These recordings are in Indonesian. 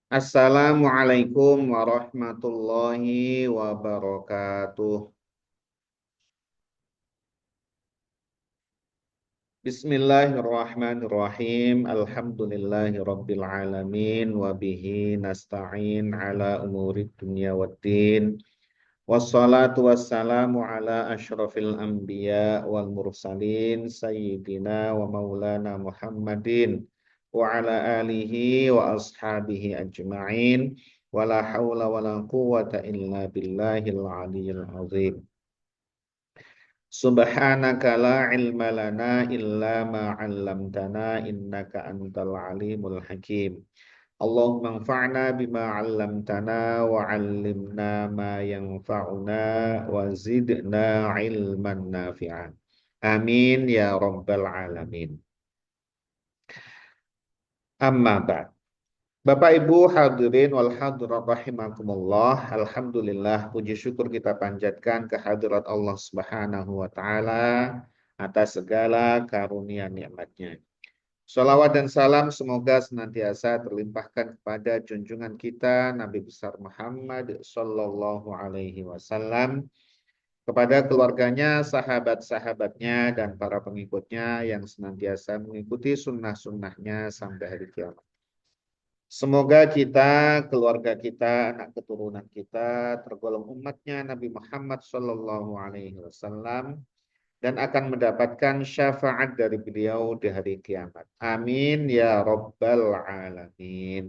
Assalamualaikum warahmatullahi wabarakatuh. Bismillahirrahmanirrahim. Alhamdulillahi rabbil alamin wa bihi nasta'in ala umurid dunya waddin. Wassalatu wassalamu ala asyrafil anbiya wal mursalin sayyidina wa maulana Muhammadin wa ala alihi wa ashabihi ajma'in wa la hawla wa la quwwata illa billahil aliyyil azim. Subhanaka la ilma lana illa ma 'allamtana innaka antal alimul hakim. Allahumma anfa'na bima 'allamtana wa 'allimna ma yanfa'una wa zidna 'ilman nafi'an. Amin ya rabbal alamin. Amma ba'd. Bapak Ibu hadirin wal hadirat rahimakumullah. Alhamdulillah puji syukur kita panjatkan kehadirat Allah Subhanahu wa taala atas segala karunia nikmatnya. Salawat dan salam semoga senantiasa terlimpahkan kepada junjungan kita Nabi besar Muhammad Sallallahu Alaihi Wasallam, kepada keluarganya, sahabat-sahabatnya, dan para pengikutnya yang senantiasa mengikuti sunnah-sunnahnya sampai hari kiamat. Semoga kita, keluarga kita, anak keturunan kita tergolong umatnya Nabi Muhammad Sallallahu Alaihi Wasallam dan akan mendapatkan syafaat dari beliau di hari kiamat. Amin ya rabbal alamin.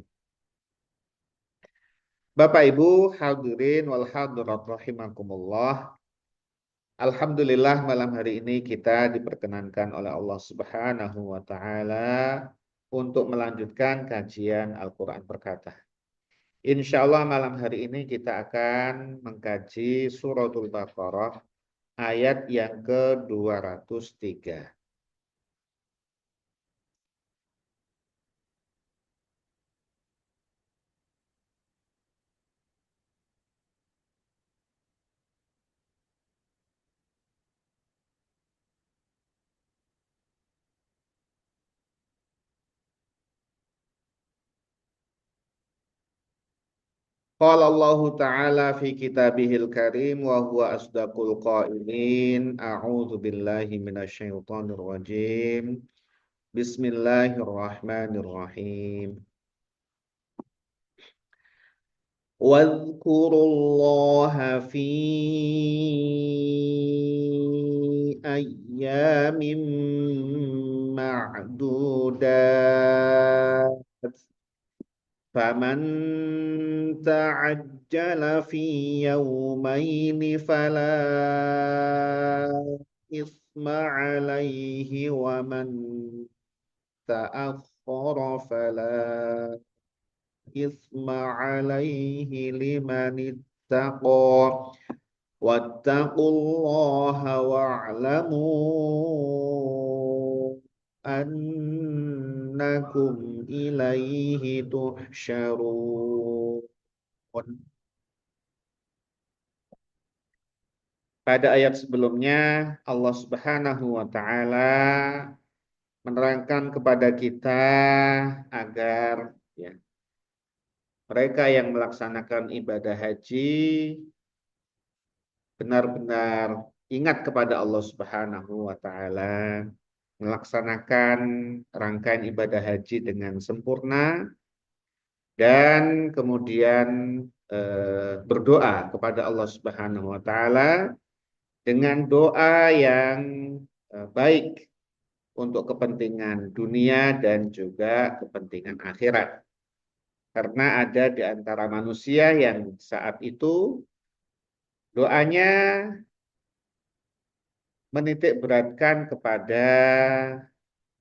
Bapak Ibu hadirin wal hadirat rahimakumullah. Alhamdulillah malam hari ini kita diperkenankan oleh Allah Subhanahu wa taala untuk melanjutkan kajian Al-Qur'an Perkata. Insya Allah malam hari ini kita akan mengkaji suratul Baqarah ayat yang ke-203. Qala Allah Ta'ala fi kitabihil karim wa huwa asdaqul qailin. A'udzu billahi minasyaitonir rajim. Bismillahirrahmanirrahim. Wadhkurullaha fi ayyamin ma'dudat. فمن تعجل في يومين فلا إثم عليه ومن تأخر فلا إثم عليه لمن اتقى واتقوا الله واعلموا annakum ilaihi tuhsyarun. Pada ayat sebelumnya Allah Subhanahu wa taala menerangkan kepada kita agar ya, mereka yang melaksanakan ibadah haji benar-benar ingat kepada Allah Subhanahu wa taala, melaksanakan rangkaian ibadah haji dengan sempurna, dan kemudian berdoa kepada Allah Subhanahu wa taala dengan doa yang baik untuk kepentingan dunia dan juga kepentingan akhirat. Karena ada di antara manusia yang saat itu doanya menitik beratkan kepada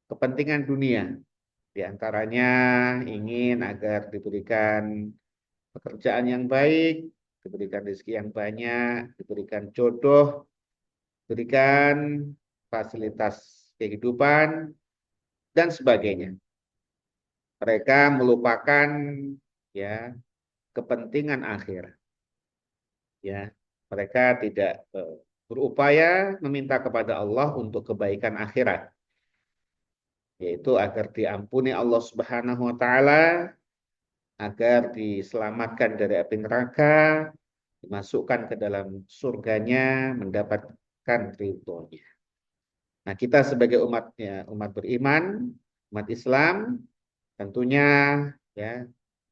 kepentingan dunia. Di antaranya ingin agar diberikan pekerjaan yang baik, diberikan rezeki yang banyak, diberikan jodoh, diberikan fasilitas kehidupan, dan sebagainya. Mereka melupakan ya kepentingan akhir. Ya, mereka tidak berupaya meminta kepada Allah untuk kebaikan akhirat, yaitu agar diampuni Allah Subhanahu wa taala agar diselamatkan dari api neraka, dimasukkan ke dalam surganya, mendapatkan ridhonya. Nah, kita sebagai umat beriman, umat Islam, tentunya ya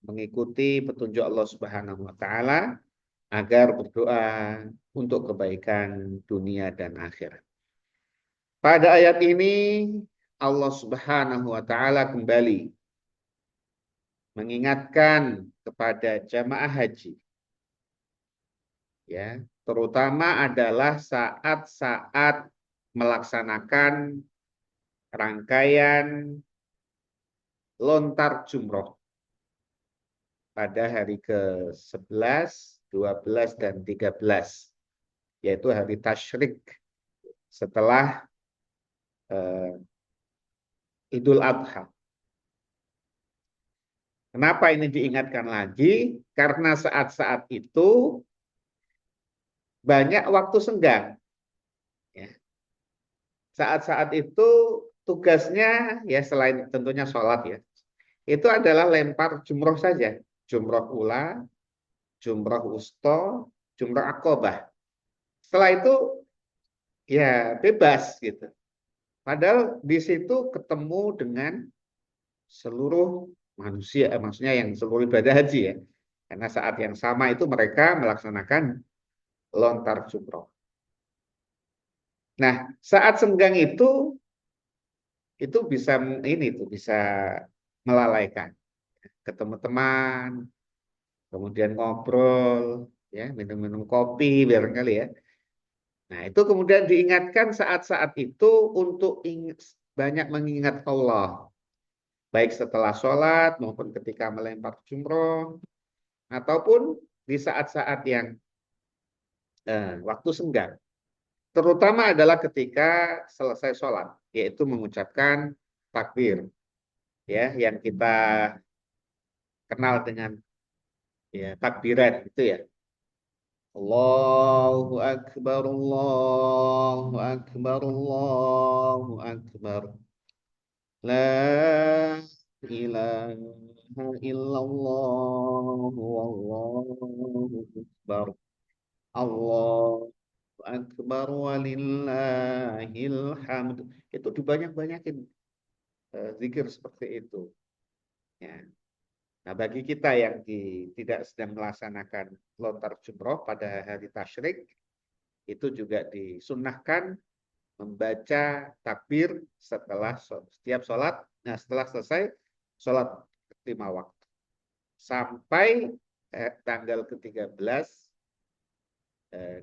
mengikuti petunjuk Allah Subhanahu wa taala agar berdoa untuk kebaikan dunia dan akhirat. Pada ayat ini Allah Subhanahu wa taala kembali mengingatkan kepada jamaah haji, ya, terutama adalah saat-saat melaksanakan rangkaian lontar jumroh pada hari ke-11, 12, dan 13, yaitu hari tasyrik setelah Idul Adha. Kenapa ini diingatkan lagi? Karena saat-saat itu banyak waktu senggang. Ya. Saat-saat itu tugasnya ya selain tentunya sholat ya, itu adalah lempar jumroh saja. Jumroh ula, jumroh wusto, jumroh akobah. Setelah itu ya bebas gitu. Padahal di situ ketemu dengan seluruh manusia, maksudnya yang seluruh ibadah haji ya. Karena saat yang sama itu mereka melaksanakan lontar jumroh. Nah, saat senggang itu bisa ini tuh bisa melalaikan. Ketemu teman, kemudian ngobrol, ya minum-minum kopi barangkali ya. Nah, itu kemudian diingatkan saat-saat itu untuk banyak mengingat Allah, baik setelah sholat maupun ketika melempar jumroh, ataupun di saat-saat yang waktu senggang. Terutama adalah ketika selesai sholat, yaitu mengucapkan takbir, ya, yang kita kenal dengan ya takbiran itu ya. Allahu Akbar, Allahu Akbar, Allahu Akbar. La ilaha illallah, wallahu Akbar. Allahu Akbar walillahil hamd. Itu dibanyak-banyakin zikir seperti itu. Ya. Nah, bagi kita yang tidak sedang melaksanakan lontar jumroh pada hari tasyrik, itu juga disunnahkan membaca takbir setelah setiap sholat. Nah, setelah selesai sholat 5 waktu sampai tanggal ke-13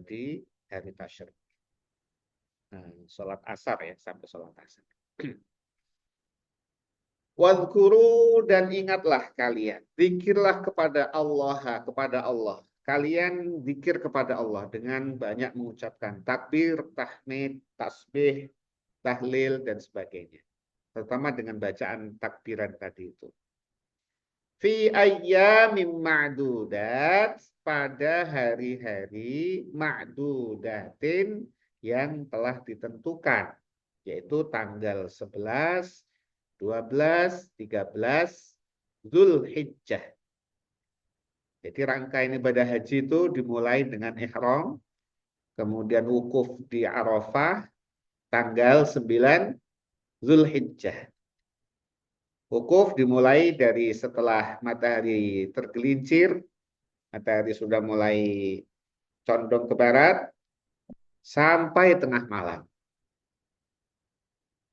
di hari tasyrik. Nah, sholat asar ya, sampai sholat asar. Wadhkuru, dan ingatlah kalian, zikirlah kepada Allah. Kalian zikir kepada Allah dengan banyak mengucapkan takbir, tahmid, tasbih, tahlil, dan sebagainya. Terutama dengan bacaan takbiran tadi itu. Fi ayyamin ma'dudat, pada hari-hari ma'dudatin yang telah ditentukan, yaitu tanggal 11, 12, 13 Zulhijjah. Jadi rangkaian ibadah haji itu dimulai dengan ihram, kemudian wukuf di Arafah tanggal 9 Zulhijjah. Wukuf dimulai dari setelah matahari tergelincir, matahari sudah mulai condong ke barat, sampai tengah malam.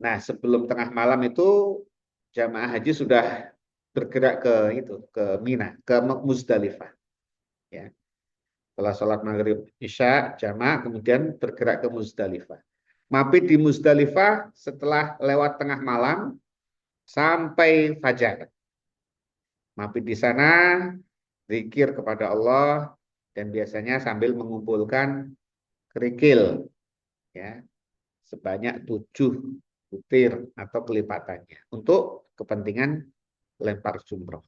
Nah, sebelum tengah malam itu jamaah haji sudah bergerak ke Mina, ke Muzdalifah. Ya. Setelah sholat maghrib isya jamaah kemudian bergerak ke Muzdalifah. Mabit di Muzdalifah setelah lewat tengah malam sampai fajar. Mabit di sana zikir kepada Allah dan biasanya sambil mengumpulkan kerikil ya sebanyak 7 butir atau kelipatannya untuk kepentingan lempar jumroh.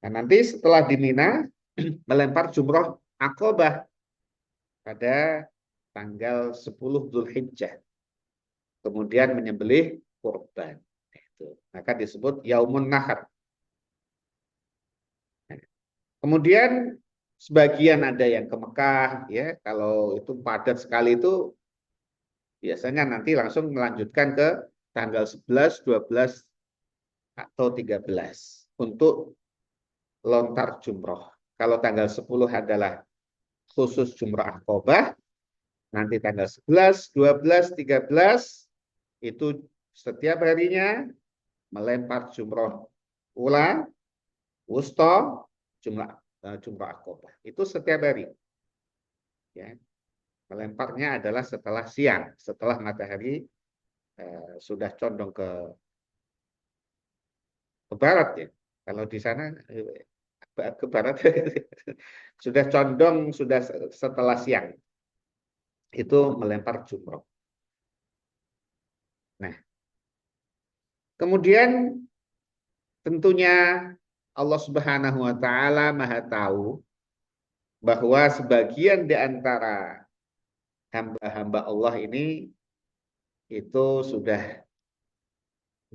Nah, nanti setelah di Mina melempar jumroh Aqabah pada tanggal 10 Zulhijjah. Kemudian menyembelih kurban. Itu. Maka disebut Yaumun Nahar. Kemudian sebagian ada yang ke Mekah, ya. Kalau itu padat sekali itu biasanya nanti langsung melanjutkan ke tanggal 11, 12 atau 13 untuk lontar jumroh. Kalau tanggal 10 adalah khusus jumroh akobah, nanti tanggal 11, 12, 13 itu setiap harinya melempar jumroh ula, wusta, jumroh akobah. Itu setiap hari. Ya. Melemparnya adalah setelah siang, setelah matahari sudah condong ke barat ya. Kalau di sana ke barat sudah condong sudah setelah siang itu melempar jumroh. Nah, kemudian tentunya Allah Subhanahu wa taala Maha tahu bahwa sebagian di antara hamba-hamba Allah ini itu sudah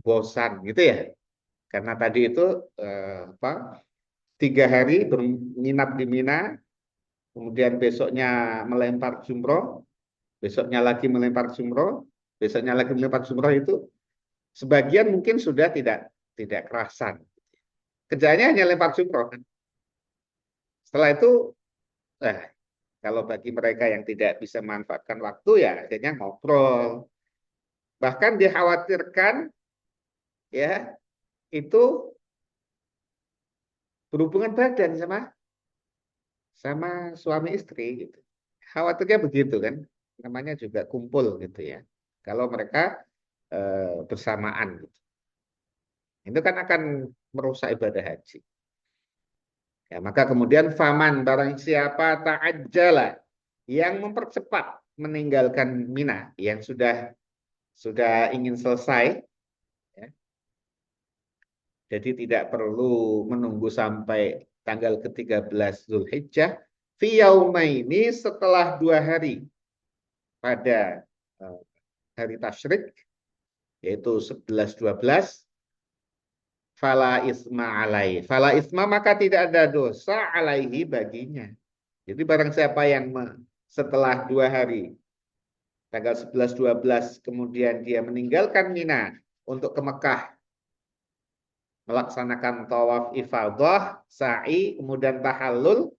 bosan gitu ya. Karena tadi itu apa? 3 hari berminap di Mina, kemudian besoknya melempar jumroh, besoknya lagi melempar jumroh, besoknya lagi melempar jumroh itu sebagian mungkin sudah tidak kerasan. Kerjanya hanya lempar jumroh kan. Setelah itu, eh, kalau bagi mereka yang tidak bisa memanfaatkan waktu ya akhirnya ngobrol. Bahkan dikhawatirkan ya itu berhubungan badan sama suami istri gitu. Khawatirnya begitu kan. Namanya juga kumpul gitu ya. Kalau mereka bersamaan gitu. Itu kan akan merusak ibadah haji. Ya, maka kemudian faman barang siapa ta'ajjala yang mempercepat meninggalkan Mina yang sudah ingin selesai ya. Jadi tidak perlu menunggu sampai tanggal ke-13 Zulhijjah fi yaumaini setelah 2 hari pada hari tasyrik yaitu 11 12 fala isma alaihi. Fala isma maka tidak ada dosa alaihi baginya. Jadi barang siapa yang setelah 2 hari tanggal 11 12 kemudian dia meninggalkan Mina untuk ke Mekah melaksanakan tawaf ifadah, sa'i, kemudian tahallul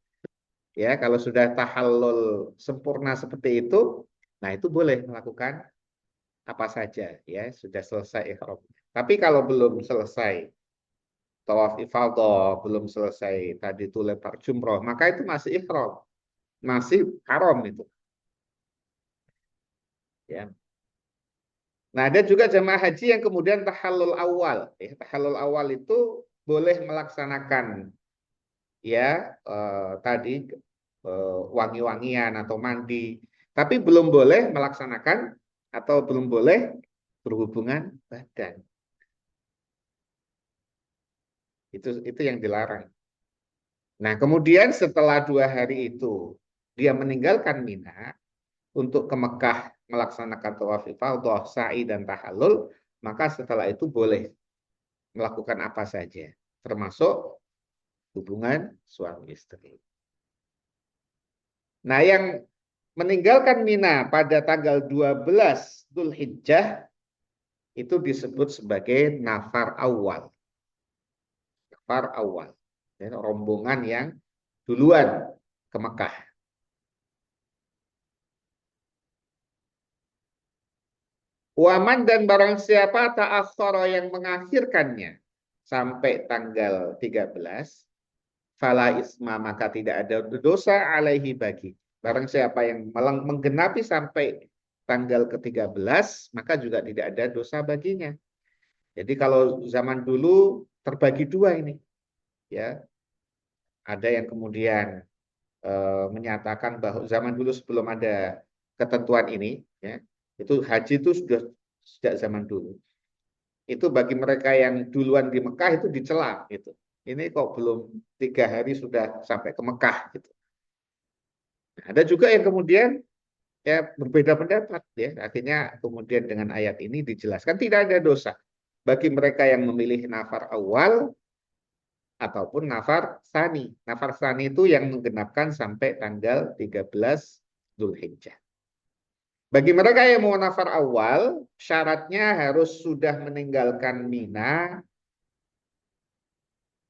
ya kalau sudah tahallul sempurna seperti itu, nah itu boleh melakukan apa saja ya sudah selesai ihram. Tapi kalau belum selesai tawaf ifadah, belum selesai tadi itu lempar jumroh, maka itu masih ihram, masih haram itu. Ya. Nah, ada juga jamaah haji yang kemudian tahallul awal. Ya, tahallul awal itu boleh melaksanakan ya tadi wangi-wangian atau mandi, tapi belum boleh melaksanakan atau belum boleh berhubungan badan. Itu yang dilarang. Nah, kemudian setelah 2 hari itu dia meninggalkan Mina untuk ke Mekah melaksanakan tawaf ifadah, sa'i dan tahallul, maka setelah itu boleh melakukan apa saja, termasuk hubungan suami istri. Nah, yang meninggalkan Mina pada tanggal 12 Dzulhijjah itu disebut sebagai nafar awal. Nafar awal. Ya, rombongan yang duluan ke Mekah. Waman dan barang siapa ta'akhkhara yang mengakhirkannya sampai tanggal 13, fala isma maka tidak ada dosa alaihi bagi. Barang siapa yang menggenapi sampai tanggal ke-13, maka juga tidak ada dosa baginya. Jadi kalau zaman dulu terbagi dua ini, ya. Ada yang kemudian menyatakan bahwa zaman dulu sebelum ada ketentuan ini, ya, itu haji itu sudah sejak zaman dulu. Itu bagi mereka yang duluan di Mekah itu dicela gitu. Ini kok belum 3 hari sudah sampai ke Mekah gitu. Ada juga yang kemudian ya berbeda pendapat ya. Akhirnya kemudian dengan ayat ini dijelaskan tidak ada dosa bagi mereka yang memilih nafar awal ataupun nafar tsani. Nafar tsani itu yang menggenapkan sampai tanggal 13 Dzulhijjah. Bagi mereka yang mau nafar awal, syaratnya harus sudah meninggalkan Mina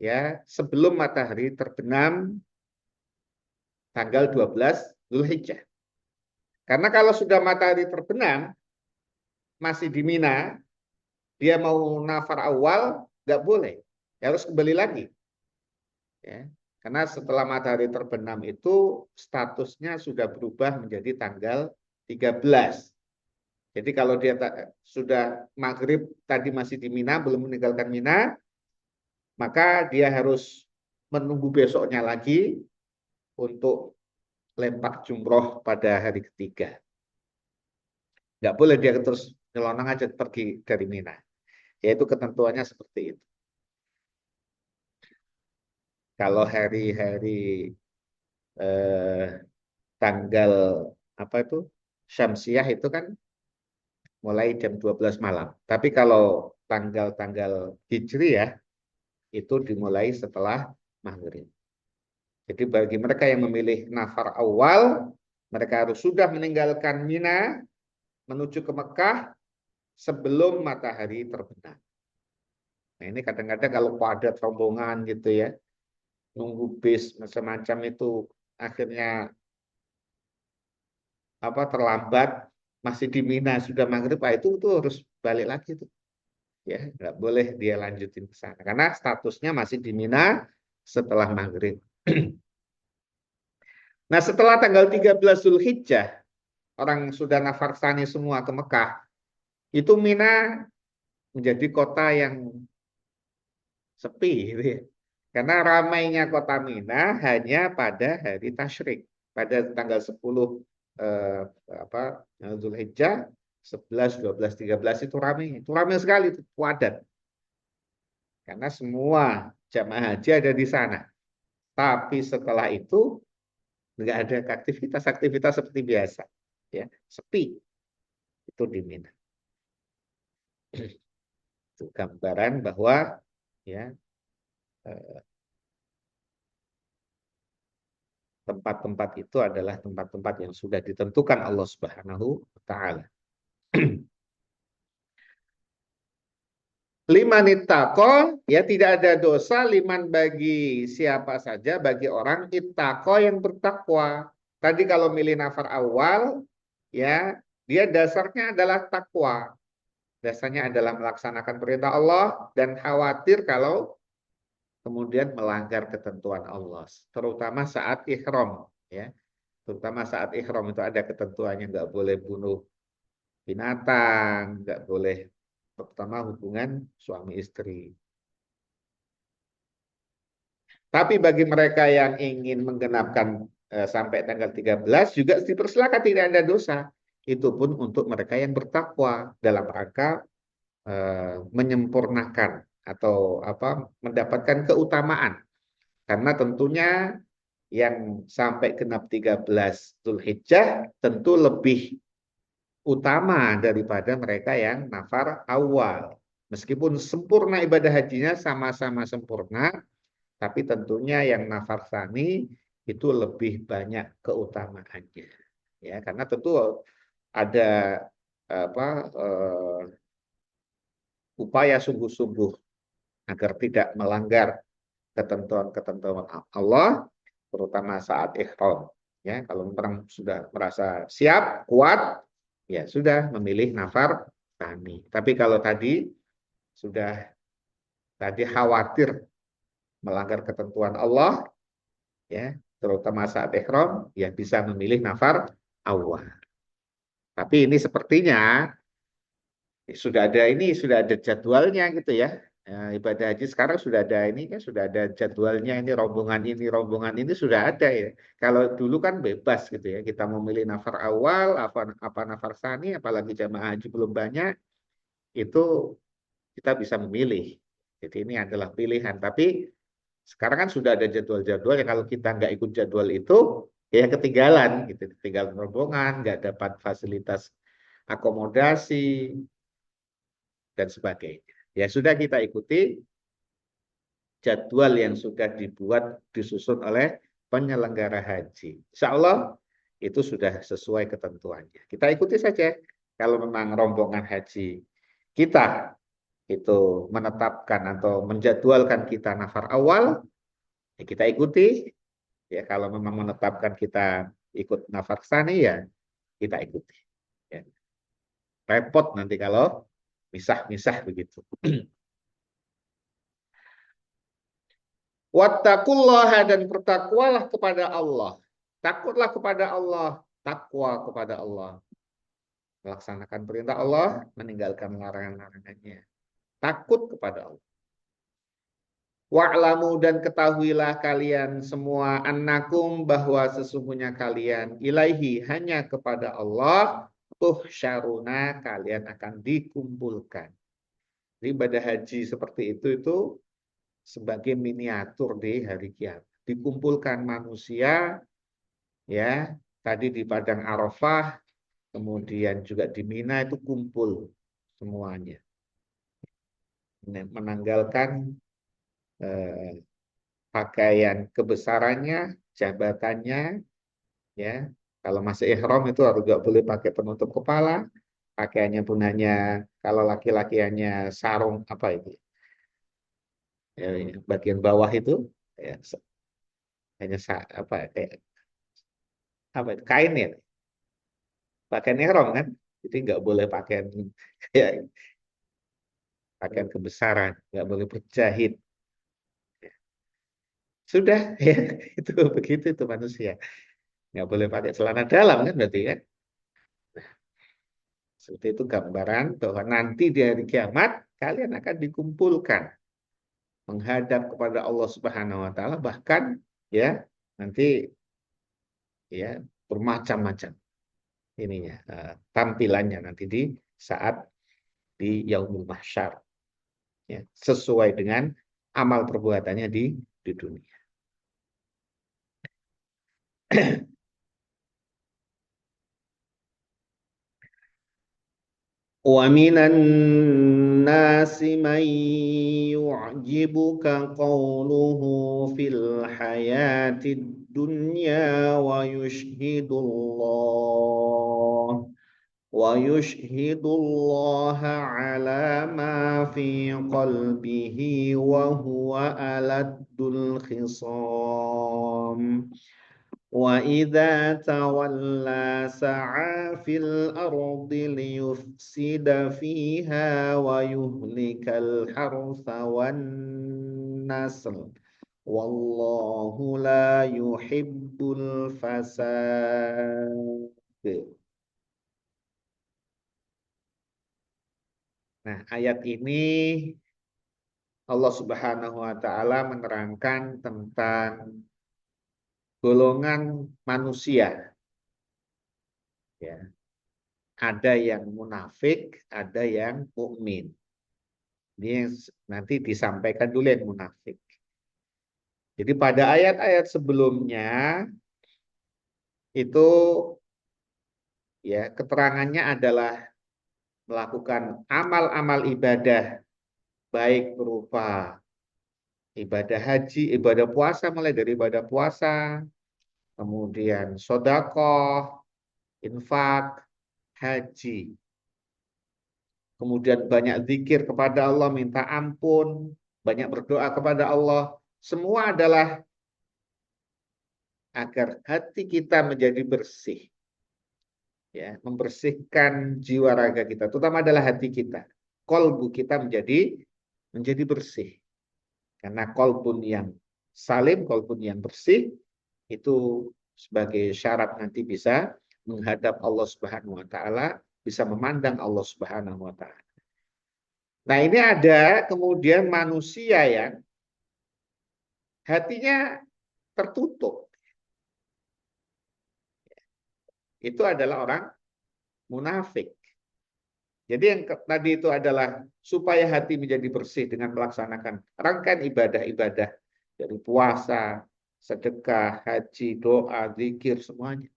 ya sebelum matahari terbenam tanggal 12 Dzulhijjah. Karena kalau sudah matahari terbenam masih di Mina, dia mau nafar awal nggak boleh, harus kembali lagi. Ya. Karena setelah matahari terbenam itu statusnya sudah berubah menjadi tanggal 13. Jadi kalau dia sudah maghrib tadi masih di Mina, belum meninggalkan Mina, maka dia harus menunggu besoknya lagi untuk lempar jumroh pada hari ketiga. Nggak boleh dia terus nyelonong aja pergi dari Mina. Yaitu ketentuannya seperti itu. Kalau hari-hari tanggal apa itu Syamsiah itu kan mulai jam 12 malam. Tapi kalau tanggal-tanggal Hijriyah itu dimulai setelah maghrib. Jadi bagi mereka yang memilih nafar awal, mereka harus sudah meninggalkan Mina menuju ke Mekah sebelum matahari terbenam. Nah ini kadang-kadang kalau padat rombongan gitu ya, nunggu bis macam-macam itu akhirnya terlambat, masih di Mina sudah maghrib, itu tuh harus balik lagi tuh. Ya, nggak boleh dia lanjutin ke sana karena statusnya masih di Mina setelah maghrib. Nah, setelah tanggal 13 Zulhijjah, orang sudah nafar tsani semua ke Mekah, itu Mina menjadi kota yang sepi gitu ya. Karena ramainya kota Mina hanya pada hari tasyrik, pada tanggal 10 Zulhijjah, 11, 12, 13 itu ramai. Itu ramai sekali, itu padat. Karena semua jamaah haji ada di sana. Tapi setelah itu nggak ada aktivitas seperti biasa, ya sepi itu di Mina. Itu gambaran bahwa ya tempat-tempat itu adalah tempat-tempat yang sudah ditentukan Allah Subhanahu wa taala. Liman ittaqo, ya tidak ada dosa liman bagi siapa saja, bagi orang ittaqo yang bertakwa. Tadi kalau milih nafar awal, ya dia dasarnya adalah takwa. Dasarnya adalah melaksanakan perintah Allah dan khawatir kalau kemudian melanggar ketentuan Allah, terutama saat ihram, ya. Terutama saat ihram itu ada ketentuannya, nggak boleh bunuh binatang, nggak boleh, terutama hubungan suami istri. Tapi bagi mereka yang ingin menggenapkan sampai tanggal 13 juga dipersilakan, tidak ada dosa. Itu pun untuk mereka yang bertakwa dalam rangka menyempurnakan atau mendapatkan keutamaan. Karena tentunya yang sampai genap 13 Zulhijjah tentu lebih utama daripada mereka yang nafar awal. Meskipun sempurna ibadah hajinya sama-sama sempurna, tapi tentunya yang nafar tsani itu lebih banyak keutamaannya. Ya, karena tentu ada apa upaya sungguh-sungguh agar tidak melanggar ketentuan-ketentuan Allah, terutama saat ihram. Ya, kalau orang sudah merasa siap, kuat, ya sudah memilih nafar tsani. Tapi kalau sudah khawatir melanggar ketentuan Allah, ya, terutama saat ihram, ya bisa memilih nafar awal. Tapi ini sepertinya sudah ada jadwalnya gitu ya. Ibadah haji sekarang sudah ada sudah ada jadwalnya, rombongan ini sudah ada ya. Kalau dulu kan bebas gitu ya, kita memilih nafar awal apa nafar tsani, apalagi jamaah haji belum banyak, itu kita bisa memilih. Jadi ini adalah pilihan. Tapi sekarang kan sudah ada jadwal-jadwal yang kalau kita nggak ikut jadwal itu ya ketinggalan gitu, ketinggalan rombongan, nggak dapat fasilitas akomodasi dan sebagainya. Ya sudah kita ikuti jadwal yang sudah dibuat, disusun oleh penyelenggara haji. Insya Allah itu sudah sesuai ketentuannya. Kita ikuti saja. Kalau memang rombongan haji kita itu menetapkan atau menjadwalkan kita nafar awal, ya kita ikuti. Ya, kalau memang menetapkan kita ikut nafar tsani, ya kita ikuti. Ya. Repot nanti kalau misah-misah begitu. Wattaqullaha, dan bertakwalah kepada Allah. Takutlah kepada Allah, takwa kepada Allah. Melaksanakan perintah Allah, meninggalkan larangan-larangannya. Takut kepada Allah. Wa'lamu, dan ketahuilah kalian semua, annakum, bahwa sesungguhnya kalian, ilaihi, hanya kepada Allah, tuhsyaruna, kalian akan dikumpulkan. Jadi ibadah haji seperti itu sebagai miniatur di hari kiamat. Dikumpulkan manusia, ya, tadi di padang Arafah, kemudian juga di Mina, itu kumpul semuanya. Menanggalkan pakaian kebesarannya, jabatannya, ya. Kalau masih ihram itu harus nggak boleh pakai penutup kepala, pakaiannya pun hanya, kalau laki-laki hanya sarung apa itu, ya, bagian bawah itu, ya, hanya apa kayak apa itu, kain ya, pakaian ihram kan, jadi nggak boleh pakaian kayak pakaian kebesaran, nggak boleh berjahit. Sudah, ya, itu begitu itu manusia. Nggak boleh pakai celana dalam kan berarti kan. Seperti itu gambaran bahwa nanti di hari kiamat kalian akan dikumpulkan menghadap kepada Allah Subhanahu wa taala, bahkan ya nanti ya bermacam-macam ininya, tampilannya nanti di saat di Yaumul Mahsyar, ya, sesuai dengan amal perbuatannya di dunia. ومن الناس من يعجبك قوله في الحياة الدنيا ويشهد الله على ما في قلبه وهو ألد الخصام وإذا تولى سعى في الأرض ليفسد فيها ويهلك الحرث والنسل والله لا يحب الفساد. Nah, ayat ini Allah Subhanahu wa taala menerangkan tentang golongan manusia, ya. Ada yang munafik, ada yang mukmin. Ini nanti disampaikan dulu yang munafik. Jadi pada ayat-ayat sebelumnya itu ya keterangannya adalah melakukan amal-amal ibadah, baik berupa ibadah haji, ibadah puasa, mulai dari ibadah puasa, kemudian sodakoh, infak, haji. Kemudian banyak zikir kepada Allah, minta ampun, banyak berdoa kepada Allah. Semua adalah agar hati kita menjadi bersih. Ya, membersihkan jiwa raga kita, terutama adalah hati kita. Kolbu kita menjadi bersih. Karena kolbun yang salim, kolbun yang bersih, itu sebagai syarat nanti bisa menghadap Allah Subhanahu wa taala, bisa memandang Allah Subhanahu wa taala. Nah, ini ada kemudian manusia yang hatinya tertutup. Itu adalah orang munafik. Jadi yang tadi itu adalah supaya hati menjadi bersih dengan melaksanakan rangkaian ibadah-ibadah dari puasa, sedekah, haji, doa, zikir, semuanya.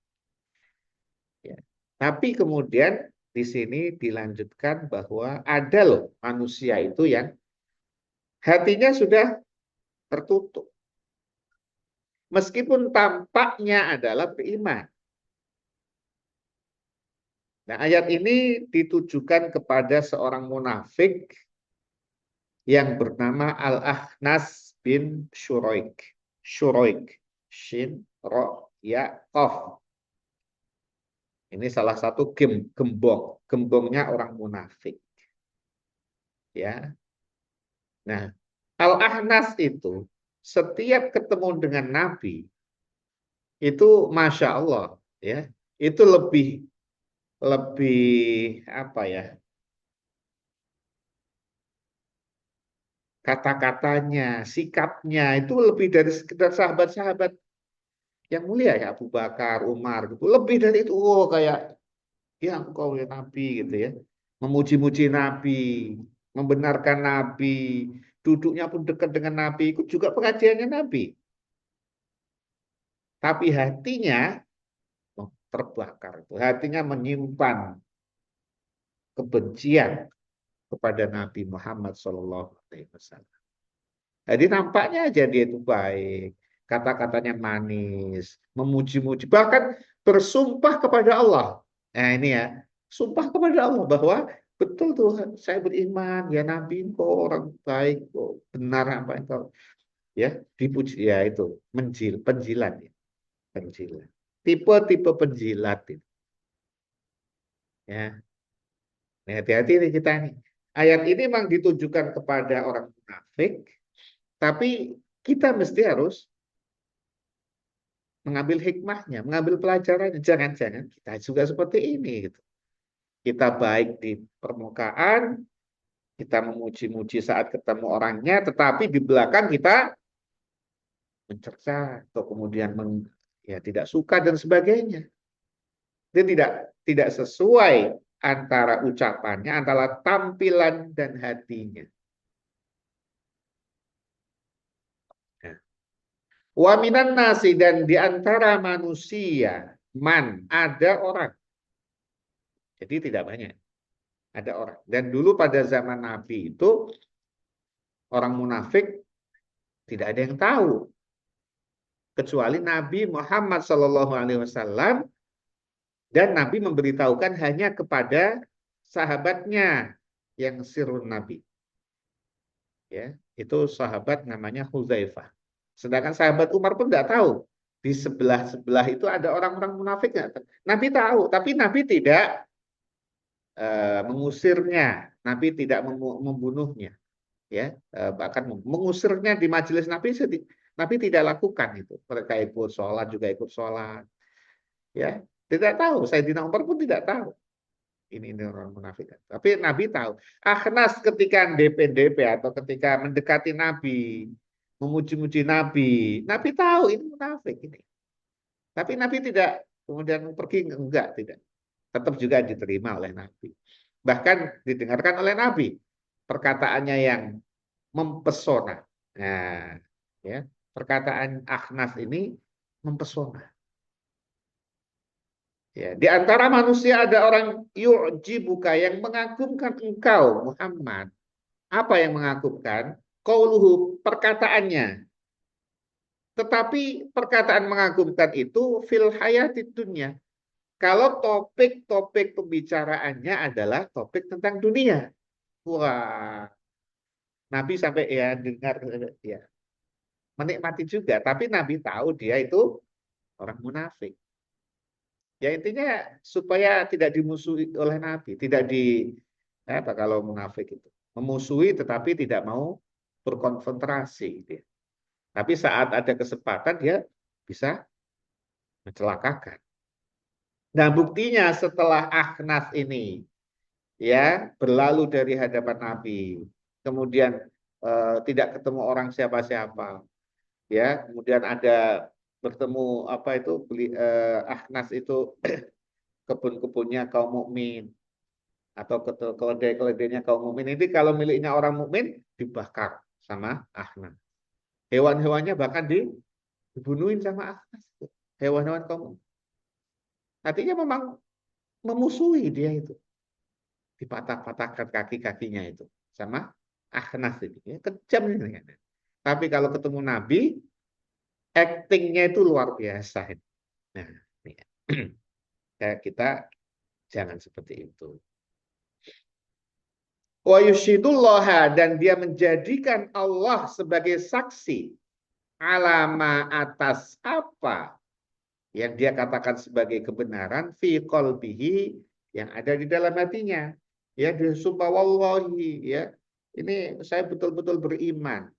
Ya. Tapi kemudian di sini dilanjutkan bahwa ada loh manusia itu yang hatinya sudah tertutup. Meskipun tampaknya adalah beriman. Nah, ayat ini ditujukan kepada seorang munafik yang bernama Al-Ahnas bin Syuraik. Syuraik. Shin, Ro, Ya, Qaf. Ini salah satu gembong. Gembongnya orang munafik. Ya. Nah, Al-Ahnas itu setiap ketemu dengan Nabi, itu Masya Allah. Ya, itu lebih lebih apa ya, kata-katanya, sikapnya itu lebih dari sekedar sahabat-sahabat yang mulia ya Abu Bakar, Umar gitu. Lebih dari itu, oh kayak ya engkau ya Nabi gitu ya. Memuji-muji Nabi, membenarkan Nabi, duduknya pun dekat dengan Nabi, ikut juga pengajiannya Nabi. Tapi hatinya oh, terbakar itu. Hatinya menyimpan kebencian kepada Nabi Muhammad SAW. Jadi nampaknya aja dia itu baik, kata-katanya manis, memuji-muji, bahkan bersumpah kepada Allah. Nah ini ya, sumpah kepada Allah bahwa betul Tuhan, saya beriman, ya Nabi kok orang baik, kok benar apa engkau ya dipuji ya itu penjilat ya, penjilat. Tipe-tipe penjilat itu ya. Nah, hati-hati nih kita nih. Ayat ini memang ditujukan kepada orang munafik, tapi kita mesti harus mengambil hikmahnya, mengambil pelajarannya. Jangan-jangan kita juga seperti ini. Gitu. Kita baik di permukaan, kita memuji-muji saat ketemu orangnya, tetapi di belakang kita mencerca atau kemudian ya tidak suka dan sebagainya. Itu tidak sesuai antara ucapannya, antara tampilan dan hatinya. Nah, waminan nasi dan di antara manusia, ada orang. Jadi tidak banyak. Ada orang. Dan dulu pada zaman Nabi itu orang munafik tidak ada yang tahu kecuali Nabi Muhammad SAW dan Nabi memberitahukan hanya kepada sahabatnya yang sirrun Nabi. Ya, itu sahabat namanya Hudzaifah. Sedangkan sahabat Umar pun tidak tahu di sebelah-sebelah itu ada orang-orang munafik nggak? Nabi tahu, tapi Nabi tidak mengusirnya, Nabi tidak membunuhnya. Ya bahkan mengusirnya di majelis Nabi Nabi tidak lakukan itu, mereka ikut sholat juga ikut sholat ya tidak tahu, Sayyidina Umar pun tidak tahu ini orang munafik, tapi Nabi tahu. Akhnas ketika DP atau ketika mendekati Nabi memuji-muji Nabi tahu ini munafik ini, tapi Nabi tidak kemudian pergi, enggak, tidak, tetap juga diterima oleh Nabi, bahkan didengarkan oleh Nabi perkataannya yang mempesona. Nah, ya, perkataan Akhnas ini mempesona. Ya, di antara manusia ada orang yu'jibuka yang mengagumkan engkau Muhammad. Apa yang mengagumkan? Qauluhu, perkataannya. Tetapi perkataan mengagumkan itu fil hayatid dunya. Kalau topik-topik pembicaraannya adalah topik tentang dunia. Wah, Nabi sampai ya dengar ya menikmati juga, tapi Nabi tahu dia itu orang munafik. Ya intinya supaya tidak dimusuhi oleh Nabi, tidak di apa kalau munafik itu memusuhi tetapi tidak mau berkonfrontasi gitu ya. Tapi saat ada kesempatan dia bisa mencelakakan. Nah, buktinya setelah Akhnas ini ya berlalu dari hadapan Nabi, kemudian tidak ketemu orang siapa-siapa, ya kemudian ada bertemu apa itu Ahnas itu kebun-kebunnya kaum mukmin atau keledai-keledainya kaum mukmin ini kalau miliknya orang mukmin dibakar sama Ahnas, hewan-hewannya bahkan dibunuhin sama Ahnas, hewan-hewan kaum mukmin. Artinya memang memusuhi dia itu, dipatah-patahkan kaki-kakinya itu sama Ahnas ini, ya, kejam ini. Tapi kalau ketemu Nabi, actingnya itu luar biasa. Nah, ini. Kayak kita jangan seperti itu. Wa yushidullaha, dan dia menjadikan Allah sebagai saksi alama atas apa yang dia katakan sebagai kebenaran fi qalbihi, yang ada di dalam hatinya. Ya, disumpah wallahi, ya. Ini saya betul-betul beriman,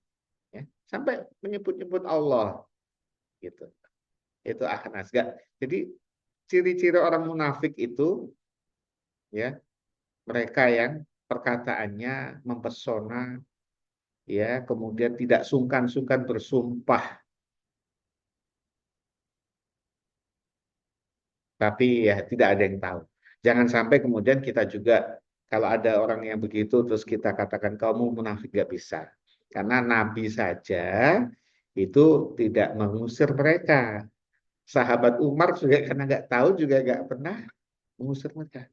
ya. Sampai menyebut-nyebut Allah gitu. Itu akhnas. Jadi ciri-ciri orang munafik itu, ya, mereka yang perkataannya mempesona, ya, kemudian tidak sungkan-sungkan bersumpah, tapi ya tidak ada yang tahu. Jangan sampai kemudian kita juga, kalau ada orang yang begitu terus kita katakan kamu munafik, gak bisa. Karena Nabi saja itu tidak mengusir mereka. Sahabat Umar juga karena nggak tahu juga nggak pernah mengusir mereka.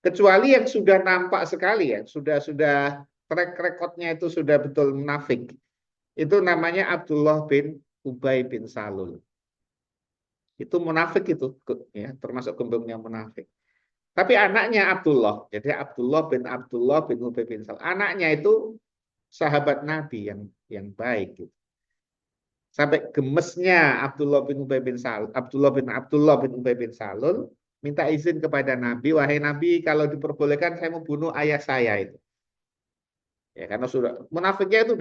Kecuali yang sudah nampak sekali, ya, sudah track recordnya itu sudah betul munafik. Itu namanya Abdullah bin Ubay bin Salul. Itu munafik itu, ya, termasuk gembongnya munafik. Tapi anaknya Abdullah, jadi Abdullah bin Ubay bin Salul. Anaknya itu sahabat Nabi yang baik gitu. Sampai gemesnya Abdullah bin Ubay bin Salul minta izin kepada Nabi, wahai Nabi, kalau diperbolehkan saya mau bunuh ayah saya itu. Ya, karena sudah munafiknya itu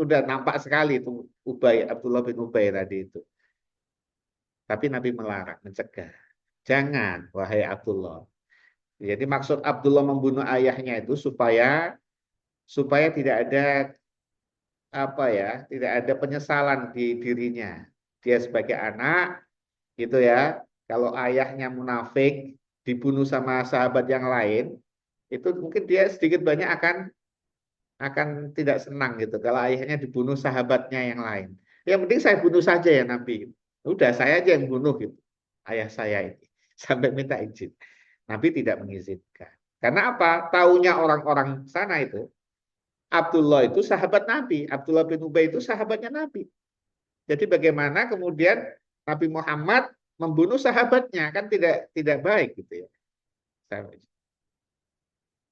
udah nampak sekali itu Abdullah bin Ubay tadi itu. Tapi Nabi melarang, mencegah. Jangan, wahai Abdullah. Jadi maksud Abdullah membunuh ayahnya itu supaya tidak ada apa ya, tidak ada penyesalan di dirinya. Dia sebagai anak gitu ya. Kalau ayahnya munafik dibunuh sama sahabat yang lain, itu mungkin dia sedikit banyak akan tidak senang gitu. Kalau ayahnya dibunuh sahabatnya yang lain, yang penting saya bunuh saja ya Nabi. Udah saya aja yang bunuh gitu, ayah saya ini, sampai minta izin. Nabi tidak mengizinkan. Karena apa? Taunya orang-orang sana itu, Abdullah itu sahabat Nabi. Abdullah bin Ubay itu sahabatnya Nabi. Jadi bagaimana kemudian Nabi Muhammad membunuh sahabatnya, kan tidak baik gitu ya.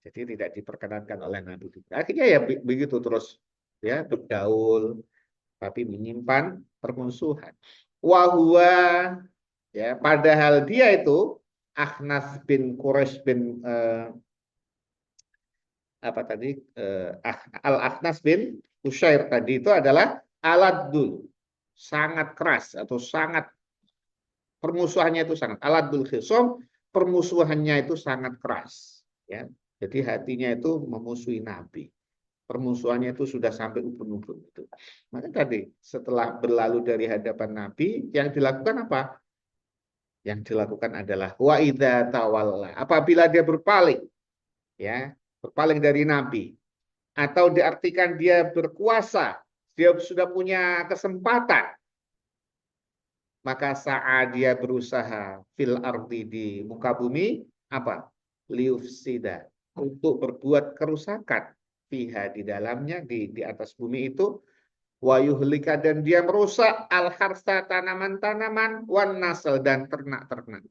Jadi tidak diperkenankan oleh Nabi. Akhirnya ya begitu terus, ya, bergaul tapi menyimpan permusuhan. Wahwa, ya, padahal dia itu Akhnas bin Quraisy bin apa tadi, Al Akhnas bin Usyair tadi itu adalah alat dul, sangat keras atau sangat, permusuhannya itu sangat, alat dul khisom, permusuhannya itu sangat keras, ya. Jadi hatinya itu memusuhi Nabi, permusuhannya itu sudah sampai ubun-ubun itu. Maka tadi setelah berlalu dari hadapan Nabi, yang dilakukan apa? Yang dilakukan adalah wa idza tawalla, apabila dia berpaling, ya, berpaling dari Nabi, atau diartikan dia berkuasa, dia sudah punya kesempatan, maka saat dia berusaha fil ardi, di muka bumi, apa? Liufsida, untuk berbuat kerusakan, fiha, di dalamnya, di atas bumi itu, wayuhlika, dan dia merusak al harsa, tanaman-tanaman, wan nasl, dan ternak-ternak.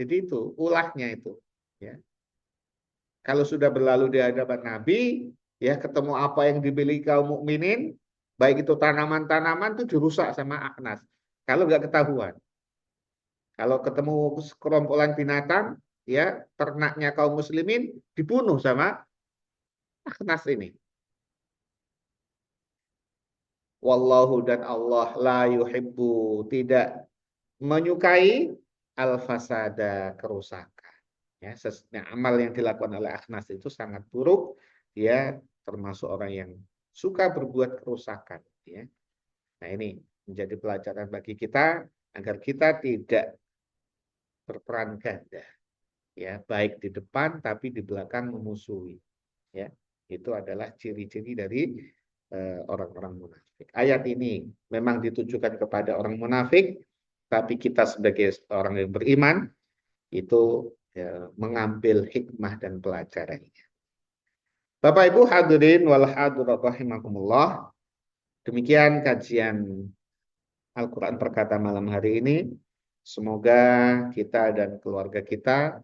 Jadi itu ulahnya itu, ya. Kalau sudah berlalu di hadapan Nabi, ya, ketemu apa yang dimiliki kaum mukminin, baik itu tanaman-tanaman, itu dirusak sama Akhnas. Kalau nggak ketahuan, kalau ketemu sekerompolan binatang, ya, ternaknya kaum muslimin, dibunuh sama Akhnas ini. Wallahu, dan Allah la yuhibbu, tidak menyukai al-fasada, kerusakan. Ya, amal yang dilakukan oleh Akhnas itu sangat buruk. Dia termasuk orang yang suka berbuat kerusakan. Ya. Nah, ini menjadi pelajaran bagi kita agar kita tidak berperan ganda. Ya, baik di depan tapi di belakang memusuhi. Ya, itu adalah ciri-ciri dari orang-orang munafik. Ayat ini memang ditujukan kepada orang munafik, tapi kita sebagai orang yang beriman itu, ya, mengambil hikmah dan pelajarannya. Bapak Ibu hadirin wal hadirat rahimakumullah. Demikian kajian Al-Quran Perkata malam hari ini. Semoga kita dan keluarga kita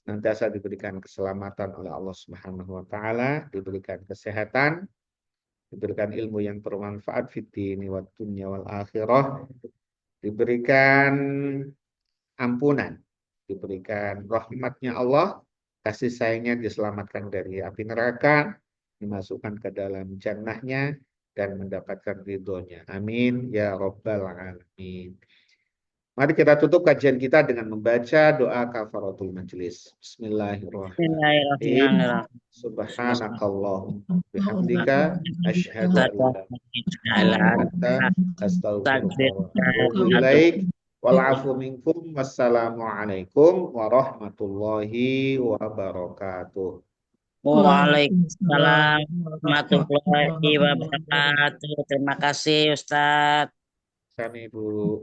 senantiasa diberikan keselamatan oleh Allah Subhanahu wa taala, diberikan kesehatan, diberikan ilmu yang bermanfaat fid dini wad dunya wal akhirah, diberikan ampunan, diberikan rahmatnya Allah, kasih sayangnya, diselamatkan dari api neraka, dimasukkan ke dalam jannahnya, dan mendapatkan ridhonya. Amin ya Rabbal Alamin. Mari kita tutup kajian kita dengan membaca doa kafaratul majelis. Bismillahirrahmanirrahim. Bismillahirrahmanirrahim. Subhanakallahumma bihamdika asyhadu an la ilaha illa anta astaghfiruka wa atubu ilaik. Wal afu minkum. Wassalamualaikum warahmatullahi wabarakatuh. Waalaikumsalam warahmatullahi wabarakatuh. Terima kasih Ustadz. Sami Bu.